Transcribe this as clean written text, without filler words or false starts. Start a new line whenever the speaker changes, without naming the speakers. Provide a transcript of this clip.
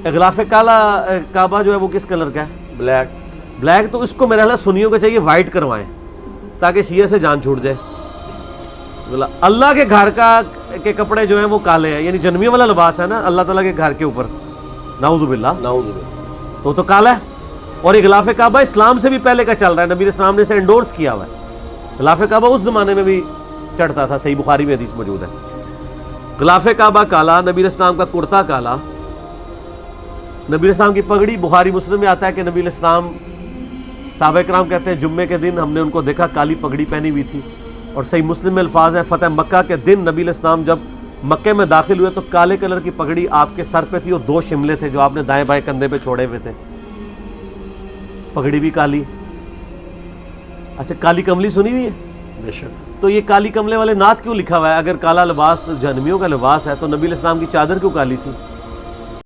गिलाफ काला काबा जो है वो किस कलर का है?
ब्लैक।
ब्लैक। तो इसको मेरा ख्याल सुन्नियों को चाहिए वाइट करवाएं ताकि शिया से जान छूट जाए। अल्लाह के घर के कपड़े जो हैं वो काले हैं, यानी जन्मियों वाला लिबास है ना अल्लाह ताला के घर के ऊपर, नाउज़ुबिल्लाह, तो काला है। और ये गिलाफ काबा इस्लाम से भी पहले का चल रहा है, नबी इस्लाम ने इसे एंडोर्स किया हुआ है। गिलाफ काबा उस जमाने में भी चढ़ता था, सही बुखारी में हदीस मौजूद है। गिलाफ काबा काला, नबी इस्लाम का कुर्ता काला, नबी इस्लाम की पगड़ी, बुखारी मुस्लिम में आता है कि नबी इस्लाम, साहबा किराम कहते हैं जुम्मे के दिन हमने उनको देखा काली पगड़ी पहनी हुई थी। और सही मुस्लिम में अल्फाज है फतेह मक्का के दिन नबी इस्लाम जब मक्के में दाखिल हुए तो काले कलर की पगड़ी आपके सर पे थी और 2 शिमले थे जो आपने दाएं बाएं कंधे पे छोड़े हुए थे, पगड़ी भी काली। अच्छा, काली कमली सुनी हुई है?
बेशक।
तो ये काली कमले वाले नात क्यों लिखा हुआ है? अगर काला लिबास जहन्नमियों का लिबास है तो नबी इस्लाम की चादर क्यों काली थी?